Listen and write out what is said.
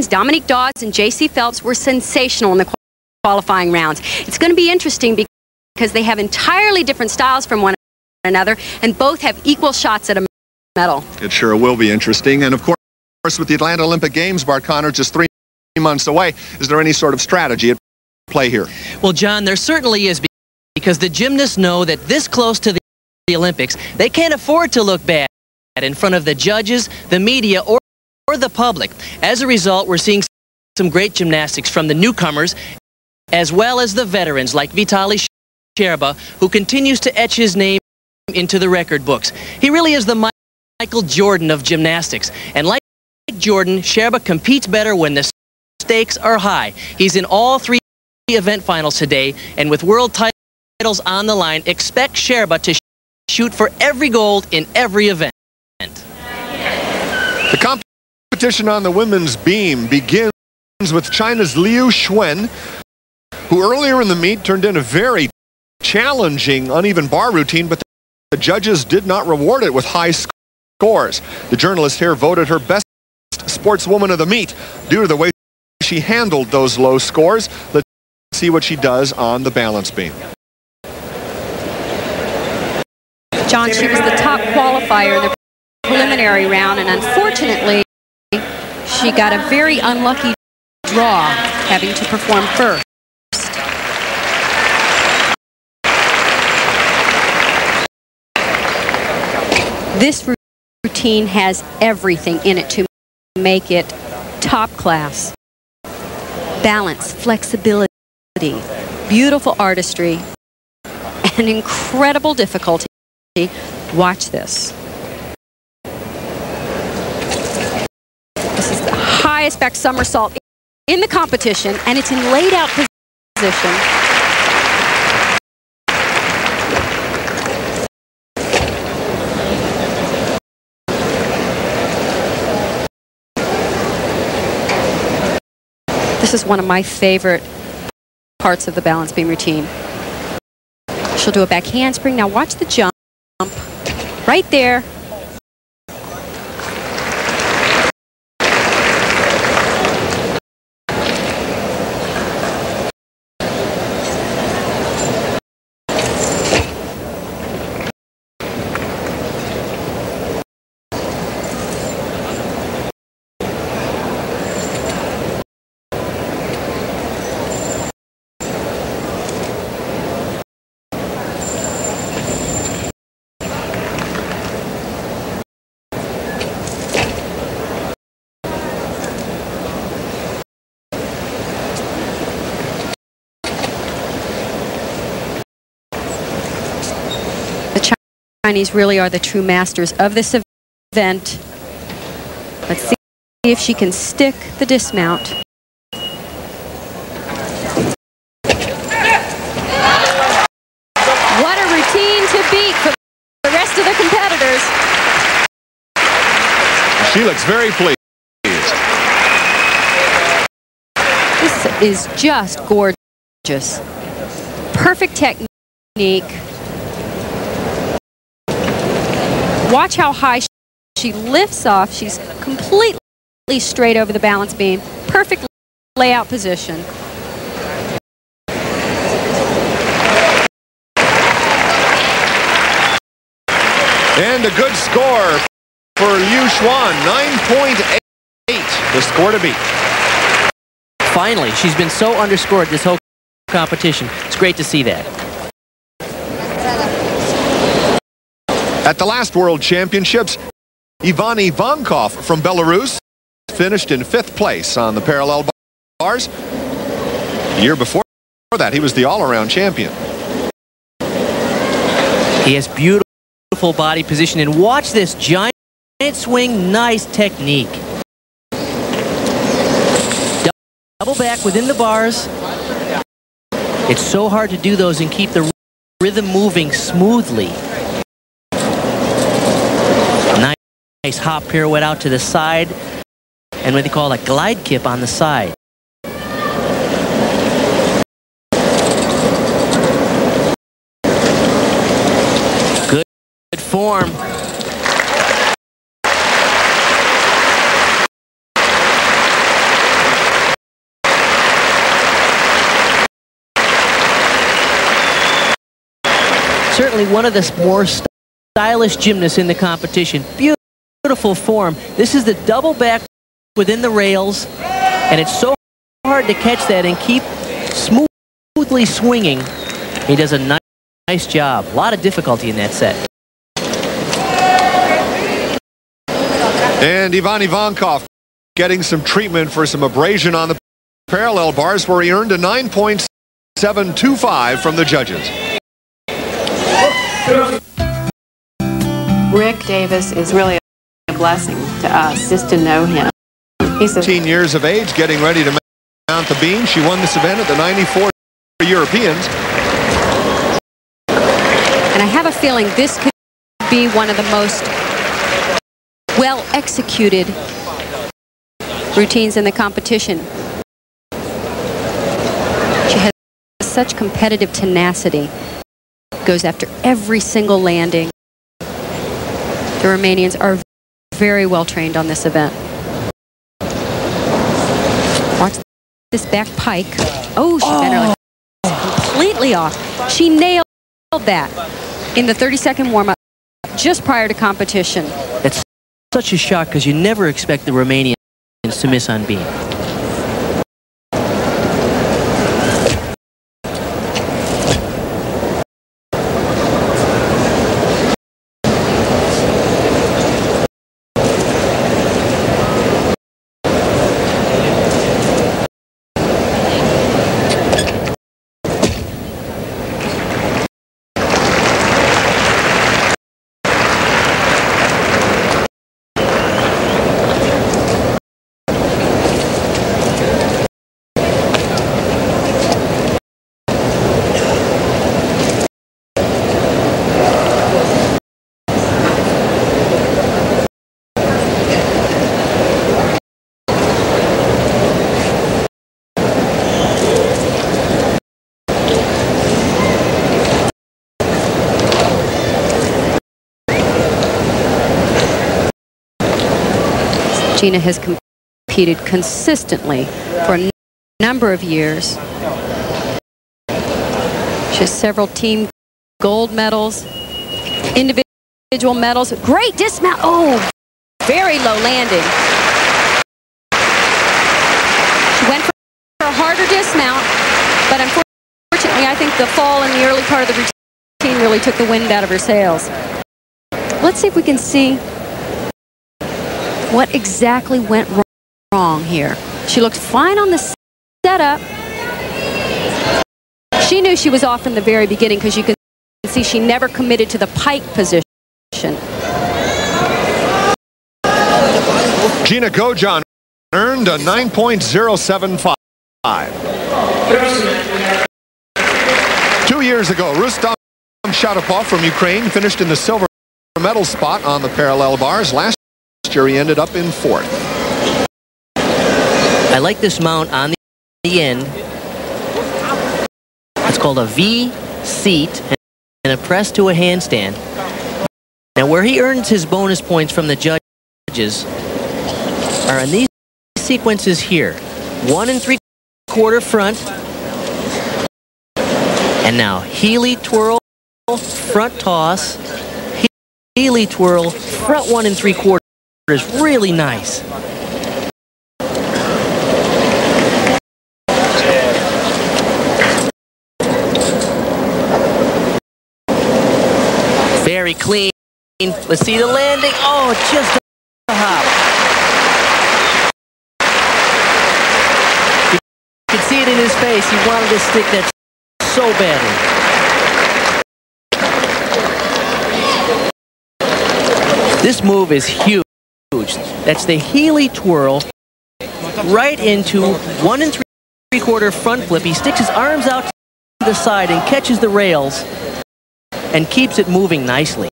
Dominique Dawes and J.C. Phelps were sensational in the qualifying rounds. It's going to be interesting because they have entirely different styles from one another, and both have equal shots at a medal. It sure will be interesting. And of course, with the Atlanta Olympic Games, Bart Connor, just 3 months away, is there any sort of strategy at play here? Well, John, there certainly is, because the gymnasts know that this close to the Olympics, they can't afford to look bad in front of the judges, the media, or the public. As a result, we're seeing some great gymnastics from the newcomers, as well as the veterans like Vitaly Sherba, who continues to etch his name into the record books. He really is the Michael Jordan of gymnastics. And like Jordan, Sherba competes better when the stakes are high. He's in all 3 event finals today, and with world titles on the line, expect Sherba to shoot for every gold in every event. The competition on the women's beam begins with China's Liu Xuen, who earlier in the meet turned in a very challenging uneven bar routine, but the judges did not reward it with high scores. The journalist here voted her best sportswoman of the meet due to the way she handled those low scores. Let's see what she does on the balance beam. John, she was the top qualifier in the preliminary round, and unfortunately, she got a very unlucky draw, having to perform first. This routine has everything in it to make it top class. Balance, flexibility, beautiful artistry, and incredible difficulty. Watch this. This is the highest back somersault in the competition, and it's in laid out position. This is one of my favorite parts of the balance beam routine. She'll do a back handspring. Now watch the jump. Right there. The Chinese really are the true masters of this event. Let's see if she can stick the dismount. What a routine to beat for the rest of the competitors. She looks very pleased. This is just gorgeous. Perfect technique. Watch how high she lifts off. She's completely straight over the balance beam. Perfect layout position. And a good score for Liu Xuen, 9.8, the score to beat. Finally, she's been so underscored this whole competition. It's great to see that. At the last World Championships, Ivany Vankov from Belarus finished in 5th place on the parallel bars. The year before that, he was the all-around champion. He has beautiful body position, and watch this giant swing, nice technique. Double back within the bars. It's so hard to do those and keep the rhythm moving smoothly. Nice hop pirouette out to the side, and what they call a glide kip on the side. Good form. certainly one of the more stylish gymnasts in the competition. Beautiful form. This is the double back within the rails, and it's so hard to catch that and keep smoothly swinging. He does a nice job. A lot of difficulty in that set. And Ivan Ivankov getting some treatment for some abrasion on the parallel bars, where he earned a 9.725 from the judges. Rick Davis is really a blessing to us just to know him. He's 15 years of age, getting ready to mount the beam. She won this event at the 94 Europeans. And I have a feeling this could be one of the most well-executed routines in the competition. She has such competitive tenacity. Goes after every single landing. The Romanians are very well trained on this event. Watch this back pike. Oh, she bent her like completely off. She nailed that in the 30-second warm-up just prior to competition. It's such a shock because you never expect the Romanians to miss on beam. Gina has competed consistently for a number of years. She has several team gold medals, individual medals. Great dismount. Oh, very low landing. She went for a harder dismount, but unfortunately, I think the fall in the early part of the routine really took the wind out of her sails. Let's see if we can see what exactly went wrong here. She looked fine on the setup. She knew she was off from the very beginning because you can see she never committed to the pike position. Gina Gojan earned a 9.075. 2 years ago, Rustam Shatapov from Ukraine finished in the silver medal spot on the parallel bars. Last year he ended up in 4th. I like this mount on the end. It's called a V seat and a press to a handstand. Now where he earns his bonus points from the judges are in these sequences here. 1 3/4 front. And now Healy twirl, front toss, Healy twirl, front 1 3/4 is really nice. Very clean. Let's see the landing. Oh, just a hop. You could see it in his face. He wanted to stick that so badly. This move is huge. That's the Healy twirl right into 1 3/4 front flip. He sticks his arms out to the side and catches the rails and keeps it moving nicely.